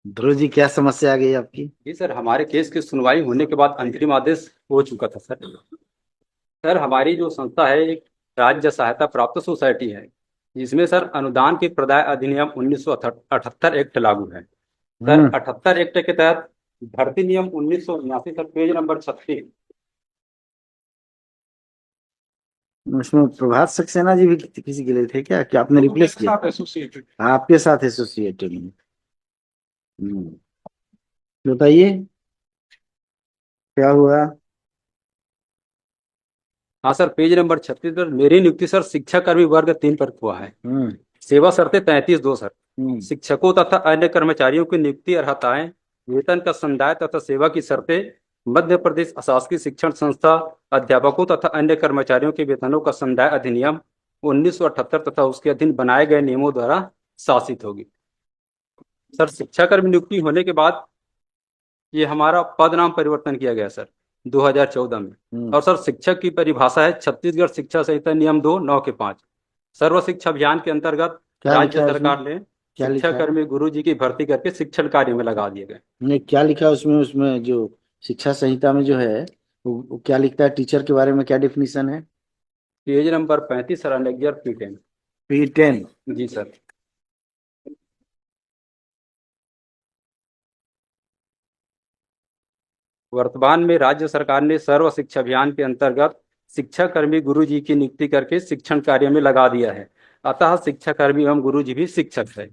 ध्रुव जी, क्या समस्या आ गई आपकी? जी सर, हमारे केस की सुनवाई होने के बाद अंतरिम आदेश हो चुका था सर। सर, हमारी जो संस्था है एक राज्य सहायता प्राप्त सोसाइटी है, जिसमें सर अनुदान की प्रदाय अधिनियम 1978 एक्ट लागू है। सर, हम्म। 78 एक्ट के तहत भर्ती नियम 1979 सर, पेज नंबर 36। उसमें प्रभात सक्सेना जी भी किसी के लिए थे क्या? क्या आपने वो तो रिप्लेस मेरे किया? साथ एसोसिएटेड। आपके साथ एसोसिएटेड में? हम्म। बताइए, क्या हुआ? हाँ सर, पेज नंबर 36 पर मेरी नियुक्ति सर शिक्षा कर्मी वर्ग 3 पर हुआ है। हम्म। सेवा शर्तें 33(2) सर। हम्म। शिक्षकों तथा अन्य कर्मचारियों की नियुक्ति अर्हताएं, वेतन का संदाय तथा सेवा की शर्तें। मध्य प्रदेश अशासकीय शिक्षण संस्था अध्यापकों तथा अन्य कर्मचारियों के वेतनों का संदाय अधिनियम 1978 तथा उसके अधीन बनाए गए नियमों द्वारा शासित होगी। सर, शिक्षाकर्मी नियुक्ति होने के बाद ये हमारा पद नाम परिवर्तन किया गया सर, 2014 में। हम्म। और सर, शिक्षक की परिभाषा है छत्तीसगढ़ शिक्षा संहिता नियम 2(9) के 5। सर्व शिक्षा अभियान के अंतर्गत क्या राज्य लिखा है उसमें? सरकार ने क्या शिक्षा लिखा है? कर्मी गुरु जी की भर्ती करके शिक्षण कार्य में लगा दिए गए। नहीं, क्या लिखा है उसमें? उसमें जो शिक्षा संहिता में जो है, वो क्या लिखता है? टीचर के बारे में क्या डिफिनीशन है? Page number 35 sir, annexure P10। P10। जी सर। वर्तमान में राज्य सरकार ने सर्व शिक्षा अभियान के अंतर्गत शिक्षा कर्मी गुरु जी की नियुक्ति करके शिक्षण कार्य में लगा दिया है। अतः शिक्षा कर्मी एवं गुरु जी भी शिक्षक है।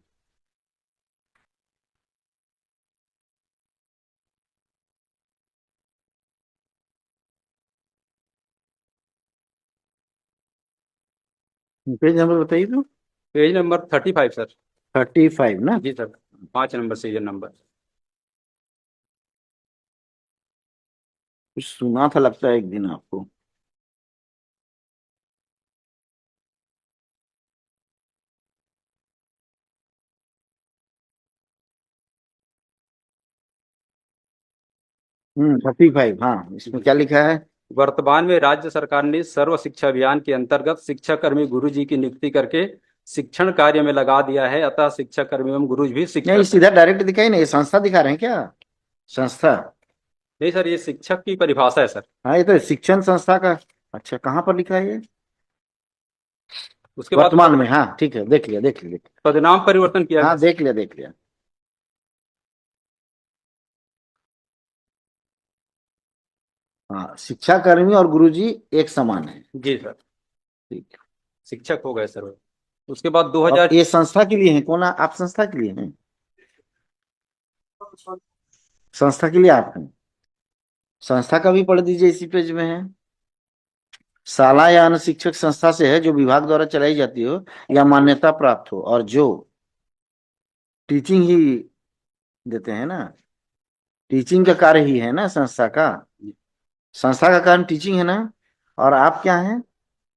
पेज नंबर बताइए तो। Page number 35 sir. 35 ना? जी सर, 5 नंबर सीरियल नंबर। कुछ सुना था लगता है एक दिन आपको। हम्म, 35, हाँ, इसमें जी क्या सर। लिखा है? वर्तमान में राज्य सरकार ने सर्व शिक्षा अभियान के अंतर्गत शिक्षा कर्मी गुरु जी की नियुक्ति करके शिक्षण कार्य में लगा दिया है। अतः शिक्षा कर्मी एवं गुरु जी भी नहीं, शिक्षक है। सीधा डायरेक्ट दिखाई नहीं, संस्था दिखा रहे हैं क्या? संस्था? नहीं सर, ये शिक्षक की परिभाषा है सर। हाँ, ये तो शिक्षण संस्था का। अच्छा, कहाँ पर लिखा है ये? उसके बाद वर्तमान में, हाँ, ठीक है, देख लिया, देख लिया, देख पदनाम परिवर्तन किया लिया। गया हाँ, सर। देख लिया, देख लिया। हाँ, शिक्षा कर्मी और गुरुजी एक समान है। जी सर, ठीक है। शिक्षक हो गए सर वो। उसके बाद और 2000। ये संस्था के लिए है? कौन आप संस्था के लिए हैं? संस्था के लिए आप हैं? संस्था का भी पढ़ दीजिए, इसी पेज में है। शाला या अन्य शिक्षक संस्था से है जो विभाग द्वारा चलाई जाती हो या मान्यता प्राप्त हो, और जो टीचिंग ही देते हैं ना। टीचिंग का कार्य ही है ना संस्था का। संस्था का काम टीचिंग है ना। और आप क्या हैं?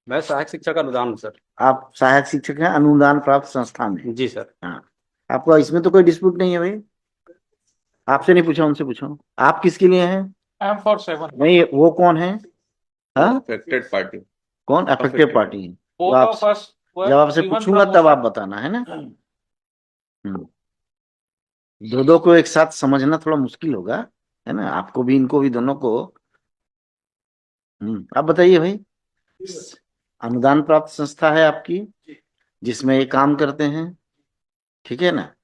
मैं सहायक शिक्षक अनुदान हूँ सर। आप सहायक शिक्षक हैं अनुदान प्राप्त संस्था में। जी सर। हाँ। आपको इसमें तो कोई डिस्प्यूट नहीं है भाई। आपसे नहीं पूछा, उनसे पूछो। आप किसके लिए हैं? M for 7। नहीं, वो कौन है? हाँ? Affected party. कौन अफेक्टिव अफेक्टेड। पार्टी है? तो बोथ आप, ऑफ अस जब वर आपसे गिवन पूछूंगा तब आप प्रमोशन। बताना है ना। हम्म। दो दो को एक साथ समझना थोड़ा मुश्किल होगा, है ना? आपको भी, इनको भी, दोनों को। आप बताइए भाई। अनुदान प्राप्त संस्था है आपकी, जिसमें ये काम करते हैं। ठीक है ना?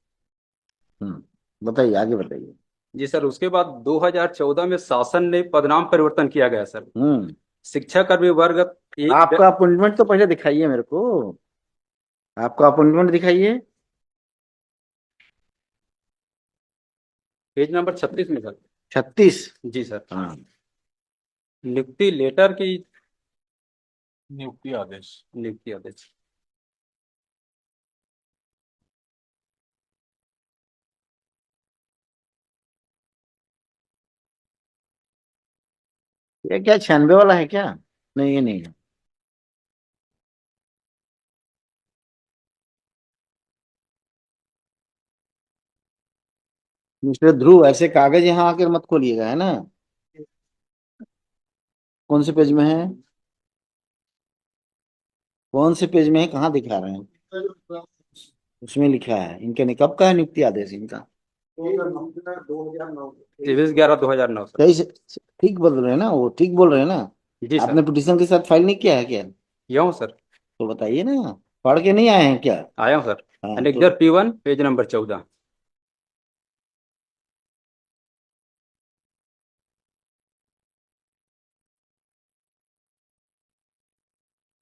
बताइए, आगे बताइए। जी सर, उसके बाद 2014 में शासन ने पदनाम परिवर्तन किया गया सर। हम्म। शिक्षा कर्मी वर्ग एक। आपका अपॉइंटमेंट तो पहले दिखाइए मेरे को। आपका अपॉइंटमेंट दिखाइए। पेज नंबर 36 में सर। 36। जी सर। हाँ। नियुक्ति लेटर की। नियुक्ति आदेश। नियुक्ति आदेश। ये क्या 96 वाला है क्या? नहीं, ये नहीं है। मिस्टर ध्रुव, ऐसे कागज यहाँ आकर मत खोलिएगा, है ना? कौन से पेज में है? कौन से पेज में है, कहाँ दिखा रहे हैं? उसमें लिखा है इनके, कब का है नियुक्ति आदेश इनका? 23/11/2009 सर। सही ठीक बोल रहे हैं ना, वो ठीक बोल रहे हैं ना? जी सर। आपने पिटीशन के साथ फाइल नहीं किया है क्या? किया हूँ सर। तो बताइए ना, पढ़ के नहीं आए हैं क्या? आया हूँ सर। हाँ तो एनेक्जर P1 पेज नंबर 14।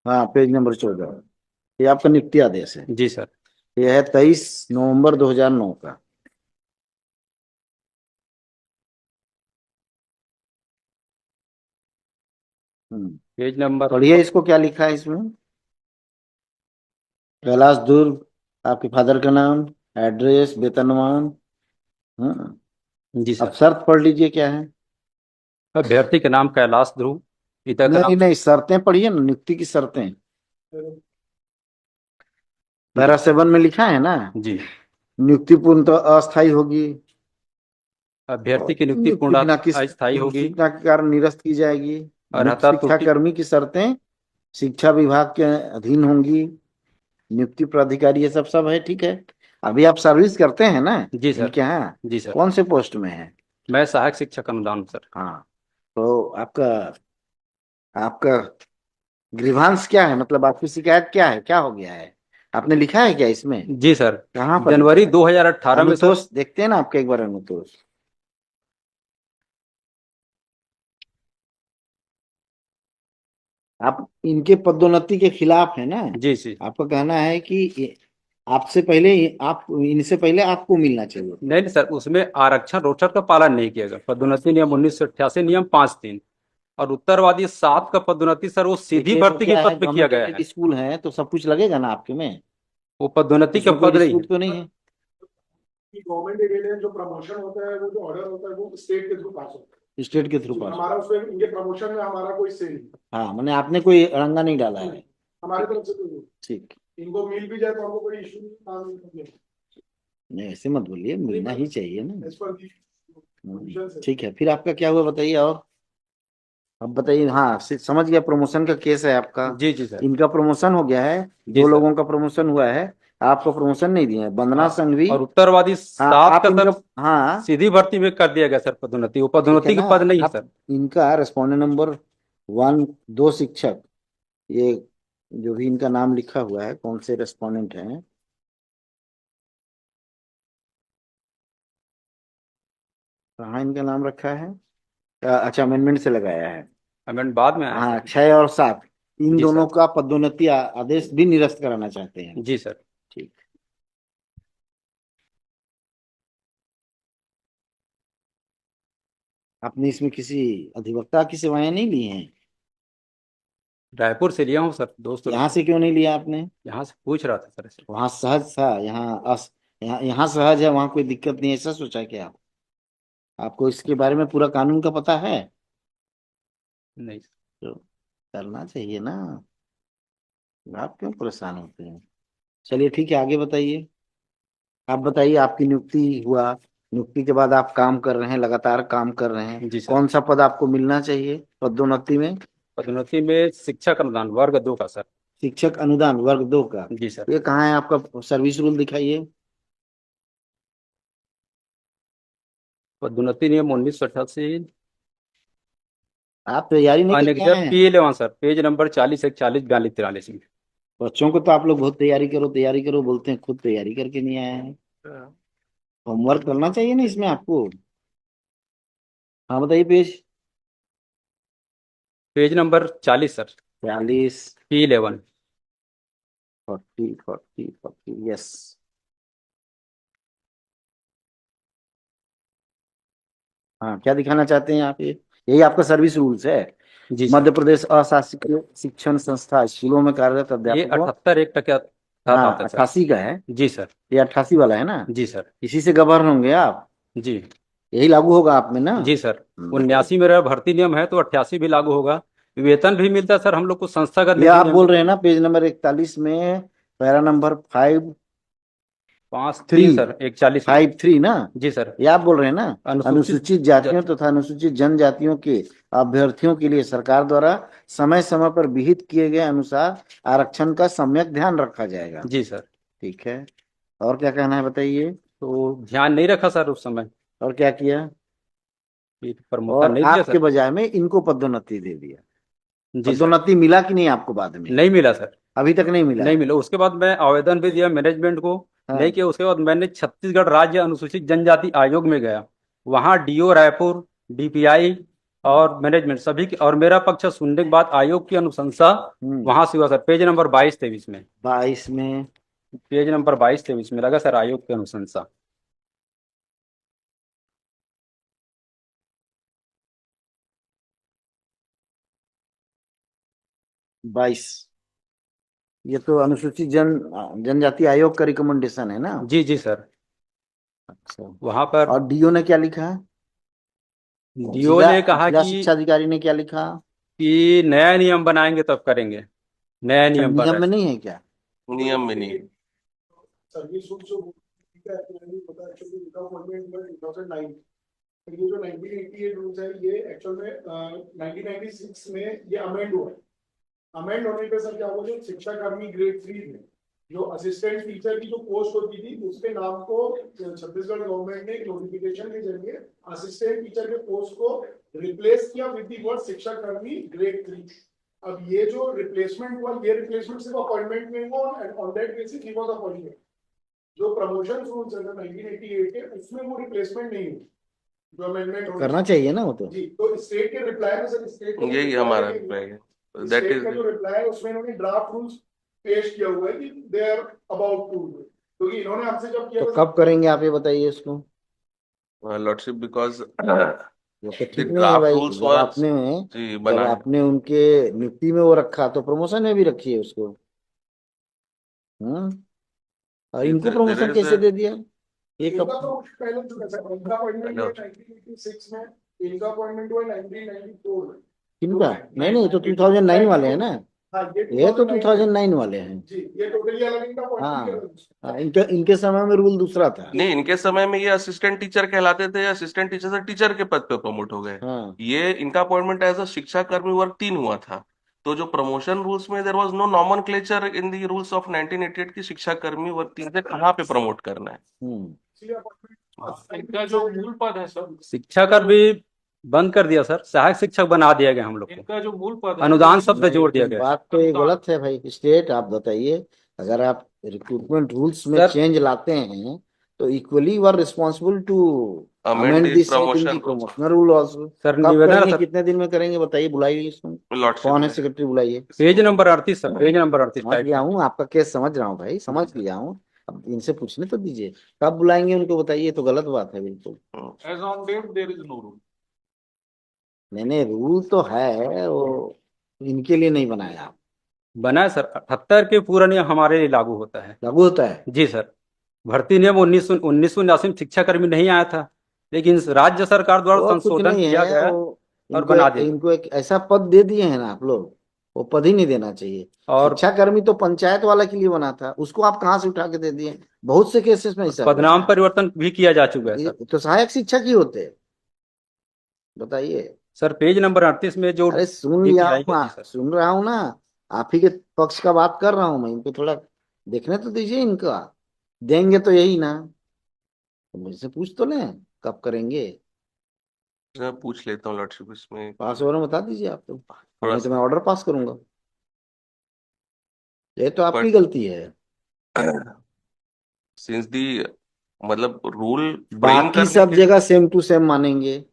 हाँ, पेज नंबर 14, ये आपका नियुक्ति आदेश है। जी सर। ये है 23 नवंबर 2009 का। हम्म। Page number. पढ़िए इसको, क्या लिखा है इसमें? कैलाश दुर्ग, आपके फादर का नाम, एड्रेस, वेतनमान। हाँ। जी अब सर। शर्त पढ़ लीजिए क्या है। अभ्यर्थी का नाम कैलाश ध्रुव, पिता का नहीं नाम। नहीं, शर्तें पढ़िए ना, नियुक्ति की शर्तें। जी पैरा 7 में लिखा है ना, जी। नियुक्ति पूर्णतः अस्थायी होगी अभ्यर्थी और की नियुक्ति नियुक्ति पूर्ण बिना किस अस्थायी होगी। सूचना के कारण निरस्त की जाएगी। नियुक्त अर्हता शिक्षा त्रुटि। कर्मी की शर्तें शिक्षा विभाग के अधीन होंगी। नियुक्ति प्राधिकारी, ये सब सब है, ठीक है। अभी आप सर्विस करते हैं ना जी सर। इनके यहाँ? जी सर। कौन से पोस्ट में है? मैं सहायक शिक्षक अनुदान सर। हाँ, तो आपका आपका ग्रीवांस क्या है, मतलब आपकी शिकायत क्या है, क्या हो गया है? आपने लिखा है क्या इसमें? जी सर। कहाँ पर लिखा जनवरी है? 2018 में सर। अनुतोष देखते हैं ना आपका, एक बार अनुतोष। आप इनके पदोन्नति के खिलाफ है ना? जी जी। आपका कहना है कि आपसे पहले, आप इनसे पहले आपको मिलना चाहिए। नहीं नहीं सर, उसमें आरक्षण रोस्टर का पालन नहीं किया गया। पदोन्नति नियम 1988 नियम 5(3) और उत्तरवादी 7 का पदोन्नति सर वो सीधी देखिए, वो भर्ती के क्या है, पद पे किया गवर्नमेंट गया एडेड है। स्कूल है तो सब कुछ लगेगा ना आपके में। वो पदोन्नति का इसमें कोई पद नहीं है। डिस्प्यूट तो नहीं है? कि गवर्नमेंट एडेड है, जो प्रमोशन होता है, वो जो ऑर्डर होता है वो स्टेट के थ्रू पास होता स्टेट के थ्रू है। पास? हमारा उसमें इनके प्रमोशन में हमारा कोई से नहीं, हाँ, मैंने आपने कोई अड़ंगा नहीं डाला है। हमारी तरफ से कोई नहीं। ठीक। इनको मिल भी जाए तो हमको कोई इशू नहीं, काम नहीं करते। नहीं, ऐसे मत बोलिए, मिलना ही चाहिए ना। एज पर दी कंडीशन है। ठीक है, फिर आपका क्या हुआ बताइए, और अब बताइए। हाँ, समझ गया, प्रमोशन का केस है आपका। जी जी सर। इनका प्रमोशन हो गया है, जी दो सर। लोगों का प्रमोशन हुआ है, आपका प्रमोशन नहीं दिया है, वंदना हाँ, संघवी। और उत्तरवादी हाँ, 7 आप का इनका, सर हाँ सीधी भर्ती में कर दिया गया सर पदोन्नति। वो ठीक है पदोन्नति ना, का पद नहीं है आप सर। इनका रेस्पोंडेंट नंबर 1, 2 शिक्षक, ये जो भी इनका नाम लिखा हुआ है, कौन से रेस्पोंडेंट हैं? कहाँ इनका नाम रखा है? अच्छा, अमेंडमेंट से लगाया है। अमेंड बाद में आया हाँ, सर। 6 और 7, इन जी दोनों सर। का पदोन्नति आदेश भी निरस्त कराना चाहते हैं। जी सर। ठीक। आपने इसमें किसी अधिवक्ता की सेवाएं नहीं ली हैं? रायपुर से लिया हूँ सर, दोस्त लोग यहाँ से। से क्यों नहीं लिया आपने? यहाँ से पूछ रहा था सर ऐसे। वहाँ सहज था, यहाँ सहज है, वहाँ कोई दिक्कत नहीं है, ऐसा सोचा है क्या? आपको इसके बारे में पूरा कानून का पता है? नहीं। तो करना चाहिए ना, आप क्यों परेशान होते हैं? चलिए ठीक है, आगे बताइए। आप बताइए, आपकी नियुक्ति हुआ, नियुक्ति के बाद आप काम कर रहे हैं, लगातार काम कर रहे हैं, जी सर। कौन सा पद आपको मिलना चाहिए पदोन्नति में? पदोन्नति में शिक्षक अनुदान वर्ग 2 का सर। शिक्षक अनुदान वर्ग 2 का। जी सर। ये कहाँ है आपका सर्विस रूल, दिखाइए। पदोन्नति नियम 1988। आप तैयारी नहीं करके अनेक्जर आए हैं? P11 सर, पेज नंबर 40, 41, 42, 43 में। बच्चों को तो आप लोग बहुत तैयारी करो बोलते हैं, खुद तैयारी करके नहीं आए हैं। होमवर्क करना चाहिए ना इसमें आपको। हाँ बताइए, page page number 40 sir. 40, P11। 40, 40, 40, yes. हाँ, क्या दिखाना चाहते हैं आप? ये यही आपका सर्विस रूल्स है? जी सर। मध्य प्रदेश अशासकीय शिक्षण संस्था स्कूलों में कार्यरत ये अध्यापकों। 78 एक टका तहत हाँ, आता है सर। 88 का है। जी सर। ये 88 वाला है ना? जी सर। इसी से गवर्न होंगे आप, जी। यही लागू होगा आप में ना? जी सर। बताइए। 79 में रहा भर्ती नियम है तो 88 भी लागू होगा। वेतन भी मिलता है सर हम लोग को संस्थागत ये निधि आप नियम बोल रहे हैं ना, पेज नंबर 41 में, पैरा नंबर 5, 5(3) 3, सर 41 में। 5, 3 ना? जी सर। ये आप बोल रहे हैं ना, अनुसूचित अनुसूचित जातियों तथा अनुसूचित जनजातियों के अभ्यर्थियों के लिए सरकार द्वारा समय समय पर विहित किए गए अनुसार आरक्षण का सम्यक ध्यान रखा जाएगा। जी सर। ठीक है, और क्या कहना है बताइए। तो ध्यान नहीं रखा सर उस समय, और क्या किया? प्रमोशन और नहीं दिया आपके सर। बजाय में इनको पदोन्नति दे दिया। जी सर। पदोन्नति मिला कि नहीं आपको बाद में? नहीं मिला सर। अभी तक नहीं मिला नहीं है? मिला। उसके बाद मैं आवेदन भी दिया मैनेजमेंट को, नहीं हाँ। किया। उसके बाद मैंने छत्तीसगढ़ राज्य अनुसूचित जनजाति आयोग में गया। वहाँ डीओ रायपुर, डीपीआई और मैनेजमेंट सभी की, और मेरा पक्ष सुनने के बाद आयोग की अनुशंसा वहां से हुआ सर। पेज नंबर 22-23 में, 22 में। पेज नंबर 22-23 में लगा सर आयोग की अनुशंसा। 22। ये तो अनुसूचित जनजाति आयोग का रिकमेंडेशन है ना? जी जी सर। अच्छा। वहां पर और डीओ ने क्या लिखा? डीओ जिला ने कहा जिला कि शिक्षा अधिकारी ने क्या लिखा? नया नियम बनाएंगे तब करेंगे। नया अच्छा, नियम बन नियम रहा में नहीं है क्या? नियम में नहीं। सर्विस रूल जो पता एक्चुअली इनका अपॉइंटमेंट हुआ 2009। ये जो 1988 रूल्स है ये एक्चुअल में 1996 में ये अमेंड हुआ है। अमेंड होने पे सर क्या हुआ, जो शिक्षा कर्मी ग्रेड 3 में जो असिस्टेंट टीचर की जो पोस्ट होती थी उसके नाम को छत्तीसगढ़ गवर्नमेंट ने एक नोटिफिकेशन के जरिए असिस्टेंट टीचर के पोस्ट को रिप्लेस किया विद द वर्ड शिक्षा कर्मी ग्रेड 3। अब ये जो रिप्लेसमेंट हुआ, ये रिप्लेसमेंट सिर्फ अपॉइंटमेंट में हुआ and on that basis he was appointed. जो प्रमोशन रूल्स है 1988 के उसमें वो रिप्लेसमेंट नहीं हुई, जो अमेंडमेंट करना चाहिए ना वो तो। जी। तो स्टेट के रिप्लाई में सर, स्टेट के यही हमारा अभिप्राय है। दैट स्टेट इज का जो रिप्लाई है उसमें इन्होंने ड्राफ्ट रूल्स पेश किया हुआ है कि दे आर अबाउट टू, क्योंकि इन्होंने हमसे जब किया तो था कब करेंगे आप ये बताइए इसको? लॉर्डशिप बिकॉज ये तो ठीक नहीं है ड्राफ्ट भाई। रूल्स जब वाज आपने जी जब बना है। आपने उनके नियुक्ति में वो रखा तो प्रमोशन में भी रखिए उसको। हम्म। और इनको प्रमोशन देयर इज कैसे दे दिया? ये इनका कब? तो पहले जो है इनका अपॉइंटमेंट हुआ 1986 में, इनका अपॉइंटमेंट हुआ 1994 में। किनका? नहीं नहीं, तो 2009 वाले हैं ना। हाँ ये तो 2009 2009 वाले हैं। जी, ये टोटली अलग इनका अपॉइंटमेंट हाँ। है। हाँ, इनके इनके समय में रूल दूसरा था। नहीं, इनके समय में ये असिस्टेंट टीचर कहलाते थे, असिस्टेंट टीचर से टीचर के पद पे प्रमोट हो गए। हाँ। ये इनका अपॉइंटमेंट एज अ शिक्षा कर्मी वर्ग 3 हुआ था। तो जो प्रमोशन रूल्स में there was no nomenclature in the rules of 1988 की शिक्षा कर्मी वर्ग 3 से कहाँ पे प्रमोट करना है। इनका जो मूल पद है सर, शिक्षा कर भी बंद कर दिया सर, सहायक शिक्षक बना दिया गया हम लोग को। इनका जो मूल पद है अनुदान शब्द नहीं, जोड़ दिया तो गया। बात तो ये गलत है भाई। स्टेट आप बताइए, अगर आप रिक्रूटमेंट रूल्स में सर चेंज लाते हैं तो equally you are responsible to amend amend the this promotion promotional rule also. Sir कब निवेदन है करेंगे? सर, कितने दिन में करेंगे बताइए? बुलाइए इसको। लॉर्डशिप कौन है में सेक्रेटरी? बुलाइए। Page number 38 sir, page number 38 समझ गया हूँ, आपका केस समझ रहा हूँ भाई, समझ लिया हूँ। अब इनसे पूछने तो दीजिए, कब बुलाएंगे उनको बताइए। तो गलत बात है बिल्कुल। As on date there is no rule. नहीं नहीं, रूल तो है, वो इनके लिए नहीं बनाया आप। बना है सर। 78 के पूरा नियम हमारे लिए लागू होता है। लागू होता है। जी सर। भर्ती नियम 1979 में शिक्षा कर्मी नहीं आया था, लेकिन राज्य सरकार द्वारा वो कुछ संशोधन नहीं किया है गया वो। और बना दिया। इनको एक ऐसा पद दे दिए हैं ना आप लोग, वो पद ही नहीं देना चाहिए। और शिक्षा कर्मी तो पंचायत वाला के लिए बना था, उसको आप कहाँ से उठा के दे दिए? बहुत से केसेस में ऐसा हुआ पदनाम है। परिवर्तन भी किया जा चुका है सर। तो सहायक शिक्षक ही होते, बताइए। सर पेज नंबर 38 में जो अरे सुन लिया DPI हूँ, है। जी सर। सुन रहा हूँ ना। आप ही के पक्ष का बात कर रहा हूँ मैं। इनको थोड़ा देखने तो दीजिए इनका। देंगे तो यही ना, तो मुझसे पूछ तो लें कब करेंगे। मैं पूछ लेता हूँ लॉर्डशिप इसमें। पास ओवर में बता दीजिए आप तो, थोड़ा नहीं तो सा मैं ऑर्डर पास करूंगा। ये तो आपकी बट गलती है। सिंस दी मतलब रूल फ्रेम बाकी करने सब के जगह सेम टू सेम मानेंगे,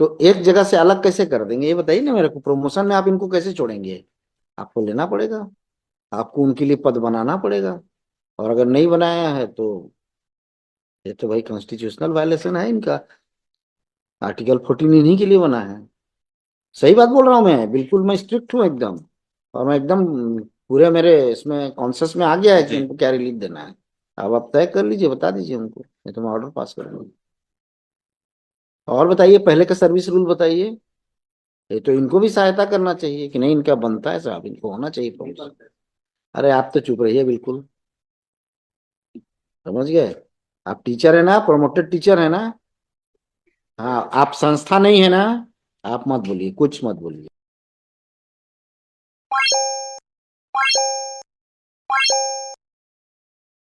तो एक जगह से अलग कैसे कर देंगे? ये बताइए ना मेरे को। प्रमोशन में आप इनको कैसे छोड़ेंगे? आपको लेना पड़ेगा, आपको उनके लिए पद बनाना पड़ेगा। और अगर नहीं बनाया है तो ये तो भाई कॉन्स्टिट्यूशनल वायलेशन है इनका। आर्टिकल 14 इन्हीं के लिए बना है। सही बात बोल रहा हूँ मैं, बिल्कुल मैं स्ट्रिक्ट हूँ एकदम। और मैं एकदम पूरे मेरे इसमें कॉन्शियस में आ गया है कि जी उनको क्या रिलीफ देना है। अब आप तय कर लीजिए, बता दीजिए उनको, नहीं तो मैं ऑर्डर पास करूंगा। और बताइए, पहले का सर्विस रूल बताइए। ये तो इनको भी सहायता करना चाहिए कि नहीं, इनका बनता है साहब, इनको होना चाहिए promotion। अरे आप तो चुप रहिए बिल्कुल। समझ गए? आप टीचर है ना, प्रोमोटेड टीचर है ना? हाँ, आप संस्था नहीं है ना? आप मत बोलिए, कुछ मत बोलिए।